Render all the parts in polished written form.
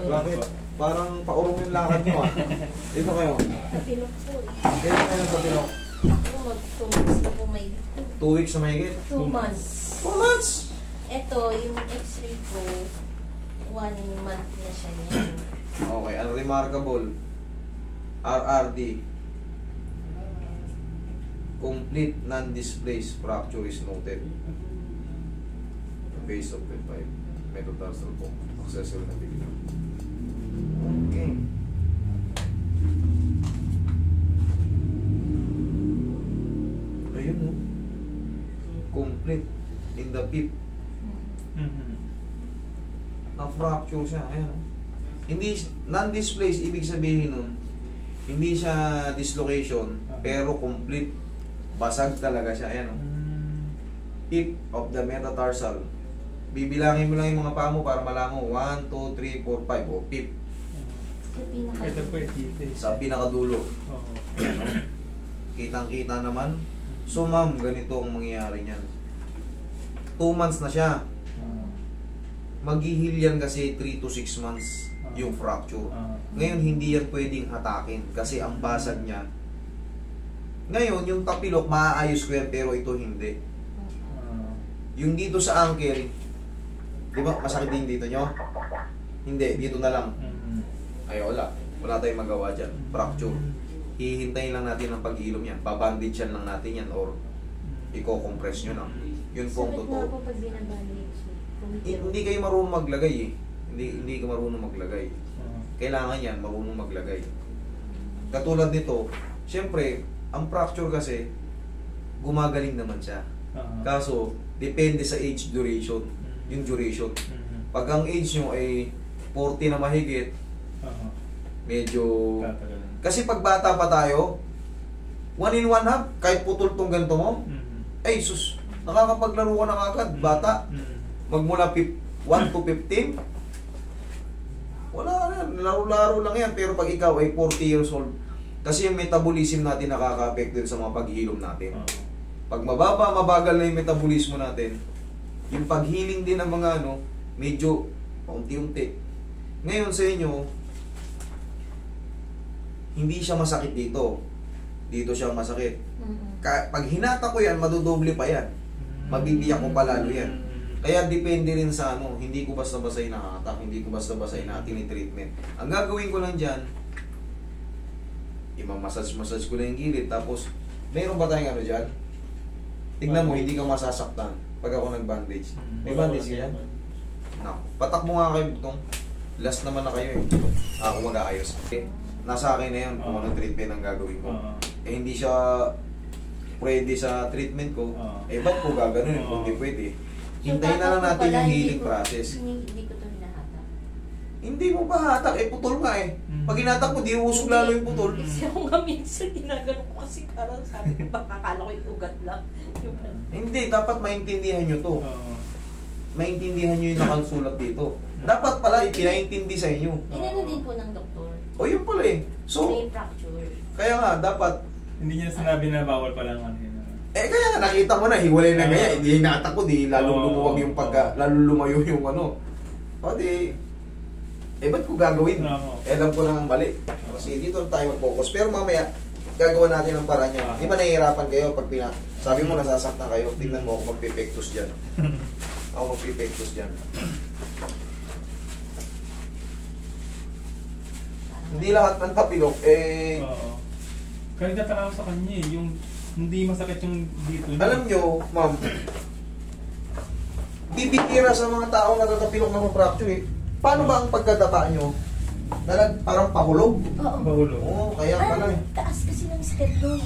Bakit? Parang paurong yung lakad nyo ah. Dito kayo. Kapilok po eh. Kailan kayo sa Pinok? Ako mag-2 months na po may 2 weeks na mahigit? 2 months. 2 months! Ito, yung x-ray ko, 1 month na siya yan. Okay, unremarkable. RRD. Complete non-displaced fracture is noted. Base of the 5. Metatarsal po. Accessory na bigla. Okay. Ayun, no? Complete in the pit. Na-fracture siya. Ayan, no? Hindi, non-displaced, ibig sabihin nun, hindi siya dislocation, pero complete. Basag talaga siya. Ayan, no? Tip of the metatarsal. Bibilangin mo lang yung mga paa mo para malaman mo. 1, 2, 3, 4, 5. O, tip. Ito po yung Sa pinakadulo. Kitang-kita naman. So, ma'am, ganito ang mangyayari niyan. 2 months na siya. Maghihil yan kasi 3 to 6 months yung fracture. Ngayon, hindi yan pwedeng hatakin kasi ang basag niya. Ngayon, yung tapilok, maaayos ko yan, pero ito hindi. Yung dito sa ankle, di ba masakit din dito nyo? Hindi, dito na lang. Ay, wala. Wala tayong magawa dyan. Fracture. Hihintayin lang natin ang pag-ilom yan. Babandage yan lang natin yan or i-compress nyo lang. Yun po ang Sakit totoo. na po pag binabandage. Hindi kayo marunong maglagay eh. Hindi ka marunong maglagay. Kailangan yan, marunong maglagay. Katulad nito, syempre, ang fracture kasi, gumagaling naman siya. Kaso, depende sa age duration. Yung duration. Pag ang age nyo ay 40 na mahigit, medyo... Kasi pag bata pa tayo, 1 in 1 half, kahit putol tong ganito mo, ay sus, nakakapaglaro ka na agad, bata. Magmula 1 to 15, wala na, laro-laro lang yan. Pero pag ikaw ay 40 years old, kasi yung metabolism natin nakaka-apekto sa mga paghilom natin. Pag mababa, mabagal na yung metabolismo natin, yung paghiling din ng mga ano, medyo paunti-unti. Ngayon sa inyo, hindi siya masakit dito. Dito siya masakit. Pag hinata ko yan, madodoble pa yan. Mabibiyak ko palalo yan. Kaya depende rin sa ano, hindi ko basta-basta inahatak, hindi ko basta-basta tinitreatment. Ang gagawin ko lang dyan, imamassage ko lang yung gilid, tapos, mayroon ba tayong ano dyan? Tignan mo, hindi ka masasaktan pag ako nag-bandage. May bandage yan? No. Patak mo nga kayo butong. Last naman na kayo eh. Ako mag-aayos. Okay. Nasa akin na yun kung anong treatment ang gagawin ko. Eh hindi siya pwede sa treatment ko. Eh ba't ko gagano'n kung hindi pwede? Hintayin na lang natin yung healing process. Hindi ko ito hinahatak. Hindi mo pa hatak, eh putol nga eh. Pag hinatak mo, di usog lalo yung putol. Kasi ako nga minsan ginagano ko kasi parang sabi ko baka akala ko yung ugat lang. Hindi, dapat maintindihan nyo to. Maintindihan nyo yung nakalsulat dito. Dapat pala ipinaintindi sa inyo. Inano din po ng doktor. O yun pala eh. So, May fracture. kaya nga, dapat Hindi niya sinabi na bawal pala nga yun. eh kaya nga nakita mo na, hiwalay na kaya, hindi hinatak ko, di lalong lumuwag yung pagka, lalong lumayo yung ano. O di, eh ba't ko gagawin? Eh alam ko na ang mali. Kasi dito tayo mag-focus. Pero mamaya, gagawa natin ang paraan niya. Di ba nahihirapan kayo pag sabi mo nasasaktan kayo, tingnan mo ako magpipektus dyan. Ako magpipektus dyan. Hindi lahat ng tapilok, eh... Kaya nataka sa kanya eh, yung hindi masakit yung dito. Alam nyo, ma'am, bibihira sa mga taong natatapilok na fracture eh. Paano ba ang pagkatapa nyo? Parang pahulog. Oo. Mahulog. Oo, kaya pala eh. Taas kasi ng step doon.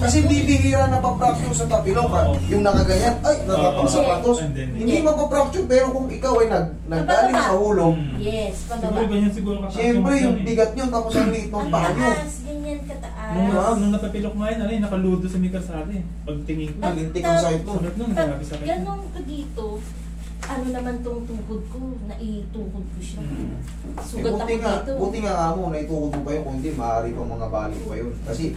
Kasi bibihira na pa-fracture sa tapilok ha. Yung nakaganyan, ay, nakapagsapatos. Hindi mapapracture, pero kung ikaw ay naggaling sa hulog, yes, Siguro pababa. ganyan siguro kataas siyempre yung eh. bigat nyo, tapos ang liit ng Ang paa nyo. taas, ganyan kataas. Nung natapilok nga yun, alay, nakaludo sa may kalsada eh. Pagtingin ko. Nalintik ang sakit mo. Sakit nun, grabe sakit. Ganon ko dito, ano naman tong tuhod ko, naituhod ko siya. Sugat ako dito. Buti nga mo, naitukod mo pa yun, kung hindi, maaari pang mga balik pa yun. Kasi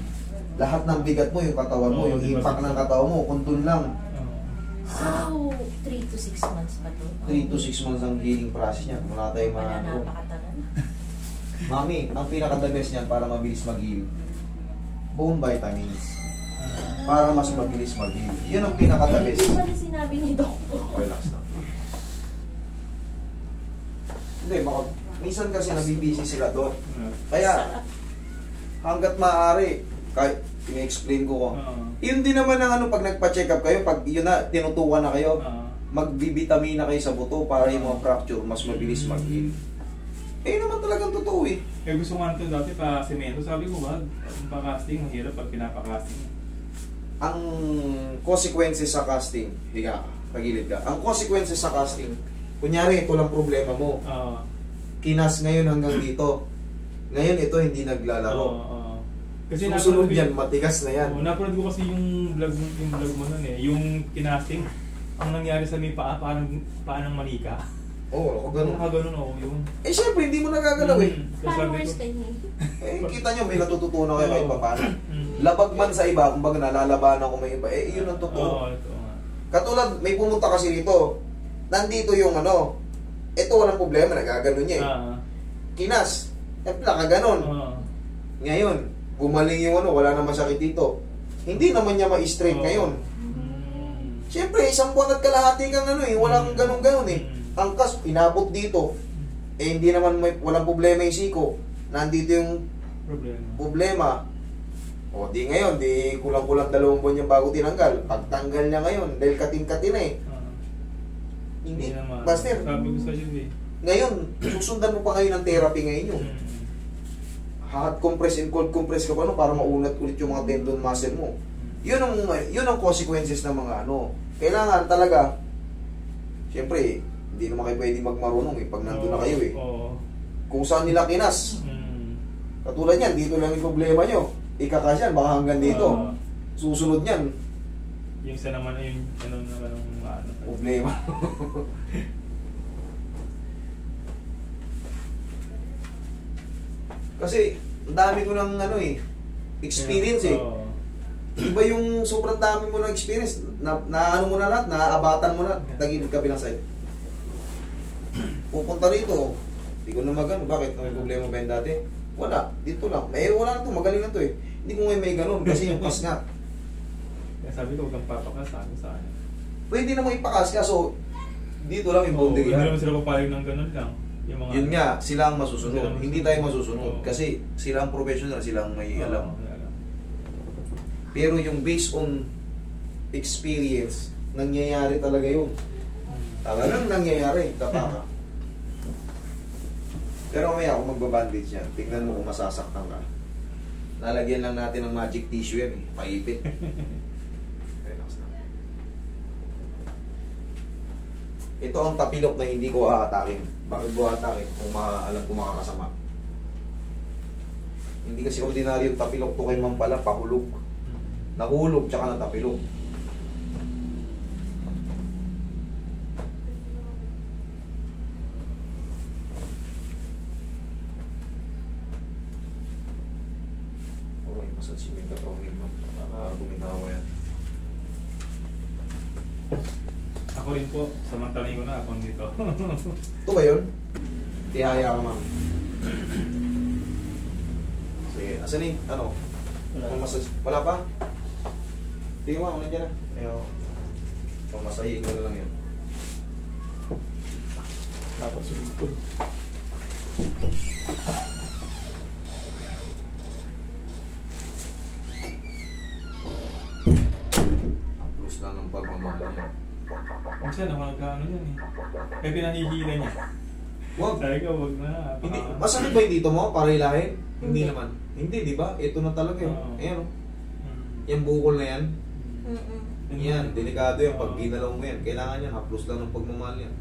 lahat ng bigat mo, yung katawan mo, yung impact ng katawan mo, kung dun lang. So, 3 to 6 months pa to. 3 to 6 months ang healing process niya. Wala tayong Wala mga napakatagal. Mami, ang pinaka-the best niyan para mabilis mag-heal, bone vitamins. Para mas mabilis mag-heal. Yun ang pinaka-the best. Hindi pala sinabi ni Doktor. Relax na. Hindi, minsan kasi nabibisi sila doon. Kaya, hanggat maaari, kahit i-explain ko yun din naman ang pag nagpa-check up kayo, pag yun na, tinutukan na kayo, magbibitamina kayo sa buto para yung mga fracture mas mabilis mag-heal. Eh naman talagang totoo eh. Eh gusto ko nga ito dati pa semento, sabi ko ba, pa-casting, mahirap pag pinapa-casting. Ang consequences sa casting, higa ka, pagilid ka. Ang consequences sa casting, kunyari ito lang problema mo. Kinas ngayon hanggang dito. Ngayon ito hindi naglalaro. Kasi susunod yan, matigas na yan. Napanood ko kasi yung vlog mo nun eh, yung kinasting. Ang nangyari sa may paa, paanang manika. Oo, ako ganun. Nakaganon ako yun. Eh syempre, hindi mo nagagalaw eh. Followers kayo. Eh, kita nyo, may natututunan kayo kahit paano. Labag man sa iba, kumbaga nalalabanan ko may iba, eh yun ang totoo. Katulad, may pumunta kasi rito, nandito yung ito walang problema, nagaganon niya eh. Kinas, nakaganon. Ngayon, gumaling yung wala na masakit dito. Hindi naman niya ma-straight ngayon. Siyempre, isang buwan at kalahati kang walang ganun-ganun eh. Ang kas, inabot dito. Eh, hindi naman walang problema yung siko. Nandito yung problema. O, di ngayon, di kulang-kulang 2 buwan yung bago tinanggal. Pagtanggal niya ngayon, dahil kating-kating na eh. Hindi, Master. Ngayon, susundan mo pa ngayon ng therapy ngayon yun. Hot compress and cold compress ka pa para maunat ulit yung mga tendon muscle mo. Yun ang consequences ng mga Kailangan talaga, siyempre, hindi naman kayo pwedeng magmarunong pag nandun na kayo eh. Kung saan nila kinas. Katulad yan, dito lang yung problema nyo. Ikakasyan, baka hanggang dito. Susunod yan. Yung isa naman ay yung problema. Kasi, ang dami ko ng experience eh. Iba yung sobrang dami mo ng experience. Na mo na lahat, naaabatan mo na. Tagilid ka bilang side. Pupunta rito, hindi ko na magano. Bakit? May problema ba yun dati? Wala. Dito lang. Eh, wala na to. Magaling na to eh. Hindi ko may ganun kasi yung kas nga. Sabi ko, huwag kang papakas sa akin. Pwede namang ipakas ka. So, dito lang yung boundary. Hindi naman sila papayag ng ganun lang. Yun nga, sila ang masusunod. Hindi tayo masusunod. Kasi sila ang professional, sila ang may alam. Pero yung based on experience, nangyayari talaga yun. Talagang nangyayari, kapaka. Pero mamaya kung magbabandage yan, tignan mo kung masasaktan ka. Lalagyan lang natin ng magic tissue yan eh, paipit. Relax na. Ito ang tapilok na hindi ko aatakin. Bakit ko aatakin? Kung alam ko makakasama. Hindi kasi ordinaryo yung tapilok to kay Ma'am pala, pahulog. Nahulog tsaka natapilok. Okay, masasimig ka to ngayon, Ma'am. Baka guminawa yan. Ako rin po, samantalin ko na ako dito. Ito ba yun? Tihaya ka, Ma'am. Sige, asan yung wala pa? Tingnan mo, nandiyan na. Ayaw. Pamasahin ko na lang yun. Dapat sunod ko. Ang plus na ng pagmamahal mo. Minsan ako nagkaano yan eh. Kaya pinahihila niya. Wag. Sabi ko, wag na. Hindi. Masakit ba yung dito mo para hilahin? Hindi naman. Hindi, di ba? Ito na talaga yun. Ayan o. Yung bukol na yan. Yan, delikado yan. Pag ginalaw mo yan, kailangan yan. Haplos lang ng pagmamahal yan.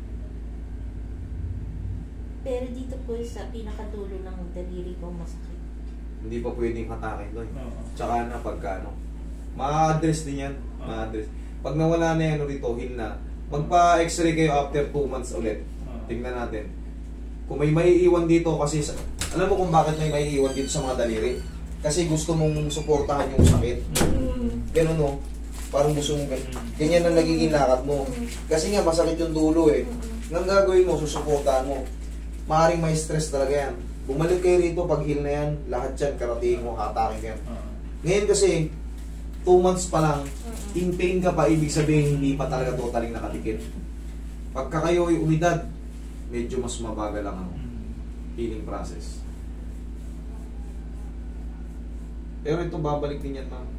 Pero dito po sa pinakadulo ng daliri ko masakit. Hindi pa pwedeng hatakin doon. Tsaka na pagka ma-address din yan. Ma-address. Pag nawala na yan rito, heal na. Magpa-x-ray kayo after 2 months ulit. Tingnan natin. Kung may maiiwan dito kasi alam mo kung bakit may maiiwan dito sa mga daliri? Kasi gusto mong suportahan yung sakit. Ganun no? Parang gusto mong ganyan ang nagiging lakad mo. Kasi nga masakit yung dulo eh. Nang gagawin mo, susuportahan mo. maaaring may stress talaga yan. Bumalik kayo rito, pag heal na yan, lahat yan, karating mo, hatakin ka yan. Ngayon kasi, 2 months pa lang, in pain ka pa, ibig sabihin hindi pa talaga totaling nakadikit. Pagka kayo ay umidad, medyo mas mabagal ang healing process. Pero ito, babalik din yan, ma'am.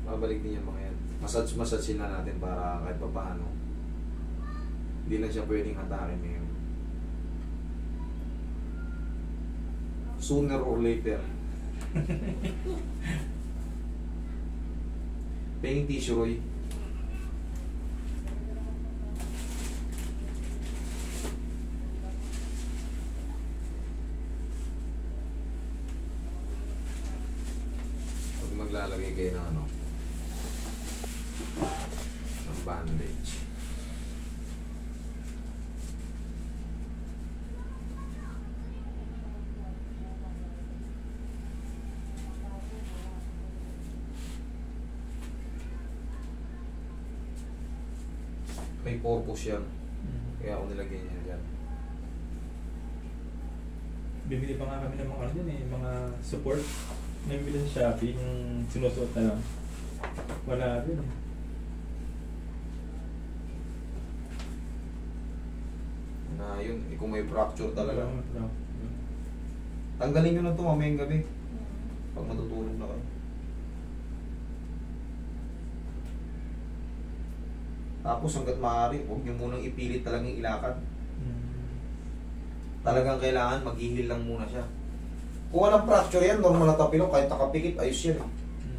Babalik din yan mga yan. Massage na natin para kahit pa paano. Hindi lang siya pwedeng hatakin ngayon. Sooner or later. Penging tissue, Roy. Pag maglalagay kayo ng ano, ng bandage. May purpose yan. Kaya ako nilagay niya dyan. Bibili pa nga kami ng mga ano dyan eh, mga support. Nabibili sa Shopee, yung sinusuot na lang. Wala din eh. Na yun, kung may fracture talaga. Wala. Tanggalin nyo na ito mamayang gabi. Pag matutulog na kayo. Tapos hanggat maaari, huwag nyo munang ipilit talagang ilakad. Talagang kailangan maghihil lang muna siya. Kung walang fracture yan, normal na tapilok, kahit nakapikit, ayos yan.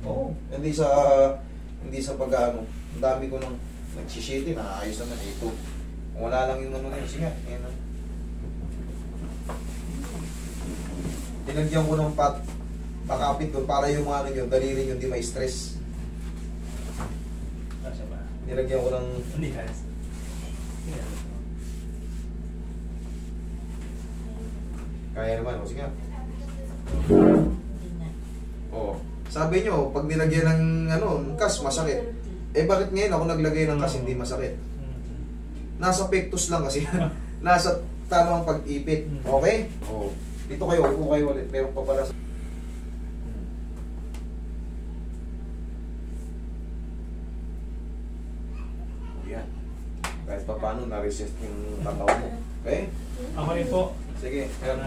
Oo, hindi sa pag-ano. Ang dami ko nang nagsishiti, naayos naman ito. Kung wala lang yung ano na yun, sige, yan na. Tinagyan ko ng pakapit doon para yung mga ano nyo, daliri nyo, hindi ma-stress. Kasya ba? Nilagyan ko ng... Hindi guys. Kaya naman, o sige. Hindi na. Oo. Sabi nyo, pag nilagyan ng ano, kas, masakit. Eh bakit ngayon ako naglagay ng kas, hindi masakit? Nasa pectus lang kasi. Nasa tamang pag-ipit. Okay? Oo. Dito kayo, upo kayo ulit. Meron pa pala sa... Yan. Kahit pa paano, na-resist yung katawan mo. Okay? Ako rin po. Sige. Kaya na.